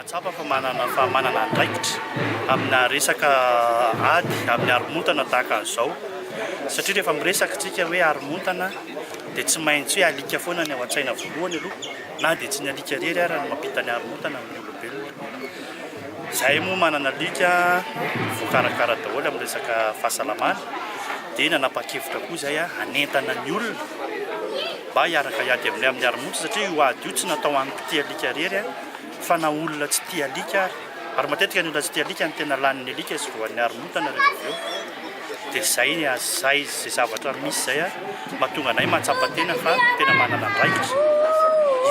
mahatsapa fa manana andraikitra amina resaka ady amin'ny haromontana tahaka izao satria rehefa miresaka tsika hoe haromontana dia tsy maintsy hoe alika foana ny ao an-tsaina voalohany aloha na dia tsy ny alika rery ary ny mampita ny haromontana amin'ny olombelona. Zahay moa manana alika voakarakara daholo amin'ny resaka fahasalamana dia nanapa-kevitra koa izay hanentana ny olona mba hiaraka hiady amin'ny haromontana satria io ady io tsy natao hampity alika rery fa na olona tsy tia alika ary matetika ny olona tsy tia alika ny tena lanin'ny alika izy voan'ny haromontana rehefa avy eo dia zay zay zavatra misy zay mahatonga anay mahatsapa tena fa tena manana andraikitra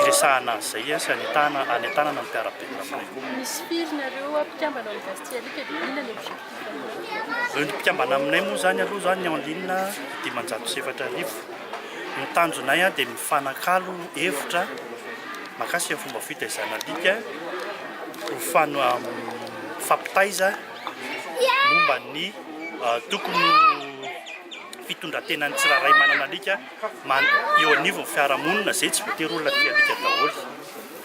iresahana azy zay sy anetana ny mpiara-belona aminay. Misy firy nareo mpikambana amin'ny gasy tia alika dia inona ny objectif? Ny mpikambana aminay moa zany aloha zany ny ao an-linina 507,000. Ny tanjonay dia mifanakalo hevitra makasika fomba fitaizana alika ho fampitaiza momba ny tokony fitondrantenan'ny tsirairay manana alika eo anivon'ny fiarahamonina zay tsy voatery olona tia alika daholo.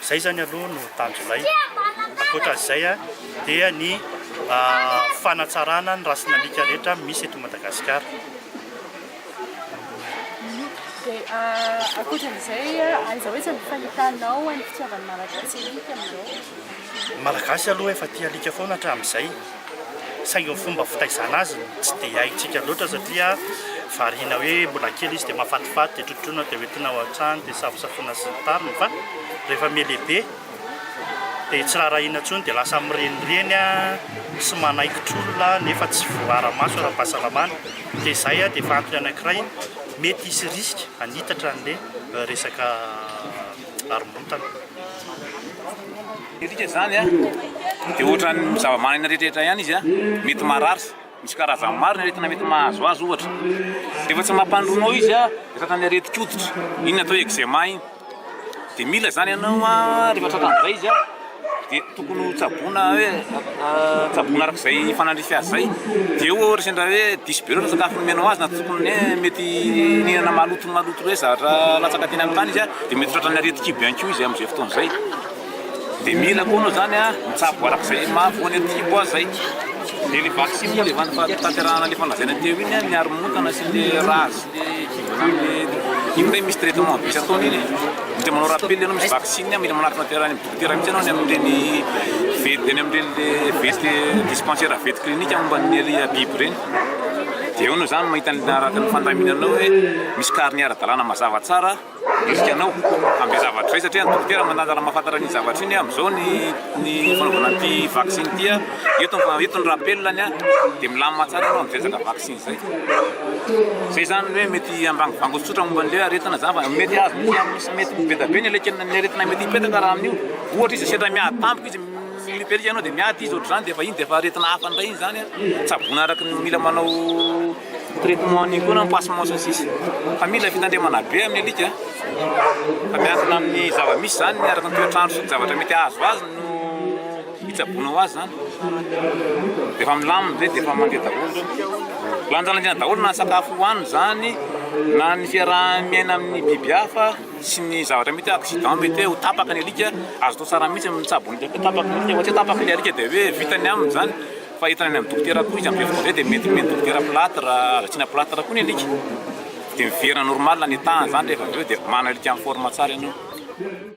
Zay zany aloha no tanjonay. Ankoatran'izay dia ny fanatsarana ny rasina alika rehetra misy eto Madagasikara. Ankoatran'izay aiza hoe tsy mifanitanao ny fitiavan'ny malagasy alika amin'izao? Malagasy aloha efa tia alika foana hatramin'izay saingy ny fomba fitaizana azy tsy dia haintsika loatra satria variana hoe mbola kely izy dia mahafatifaty dia trotrona dia hoentina ao an-trano dia safosafona sy ny tariny fa rehefa mialehibe dia tsy raharahiana intsony dia lasa mirenireny sy manaikitra olona nefa tsy voara-maso ara-pahasalamana dia izay dia efa antony anankiray mety hisy riska hanitatra an'ilay resaka haromontana. Alika zany dia ohatran'ny zava-manana rehetrarehetra ihany izy mety marary misy karazany maro ny aretina mety mahazo azy ohatra rehefa tsy mampandronao izy dia tratrany aretin-koditra iny atao eczema iny dia mila zany ianao rehefa tratran'izay izy dia tokony tsabona hoe tsabona arak'izay fanandrify azy zay dia ohatra sendra hoe diso be loatra sakafo nomenao azy na tokony mety nihinana malotomaloto hoe zavatra latsaka teny amin'ny tany izy dia mety tratrany aretin-kibo ihany koa izy amin'izay fotoan'izay. Dia mila koa anao zany mitsabo arak'izay mahavoany aty-kibo azy zay. Dia ilay vaksiny moa ilay tanterahana ilay fanlazaina teo iny ny haromontana sy ilay razy iny hoe misy traitement misy ataony iny dia manao rappel ianao misy vaksiny mila manaraka tanterahany amin'ny dokotera mihitsy ianao ny amin'ireny vety eny amin'ireny vety dispensaire vety klinika momban'ny biby ireny. Dia eo no zany mahita araka ny fandaminanao hoe misy kariny ara-dalàna mazava tsara irikanao amin'ny zavatra izay satria ny dokotera mandanjala mahafantatra ny zavatra iny amin'izao ny fanaovana an'ity vaksiny ity eto ny rappelany dia milamina tsara ianao amin'ny resaka vaksiny zay. Zay zany hoe mety ambangovango tsotra momba an'ilay aretina zany fa mety azo misy mety beda be ny aretina mety hipetaka raha amin'io ohatra izy sendra miady tampoka izy milipelika ianao dia miady izy ohatr'izany dia efa iny dia efa aretina hafa indray iny zany tsabona araka ny mila manao traitement an'iny koa na pansement sy ny sisa fa mila fitandremana be amin'ny alika fa miankina amin'ny zava-misy zany araka ny toetrandro sy ny zavatra mety azo azy no hitsabonao azy zany dia efa milamina be dia efa mandeha daholo lanjalanjana daholo na sakafo hohaniny zany na ny fiaraha-miaina amin'ny biby hafa sy ny zavatra mety accident mety hoe ho tapaka ny alika azo tao tsara mihitsy amin'ny tsabony dia tapaka ny alika ohatra tapaka ny alika dia hoe vitany aminy zany fa hitany amin'ny dokotera koa izy amin'ny fotoana dia mety dokotera plâtre azatsina plâtre koa ny alika dia miverina normal ny tany zany rehefa avy eo dia manana alika amin'ny forme tsara ianao.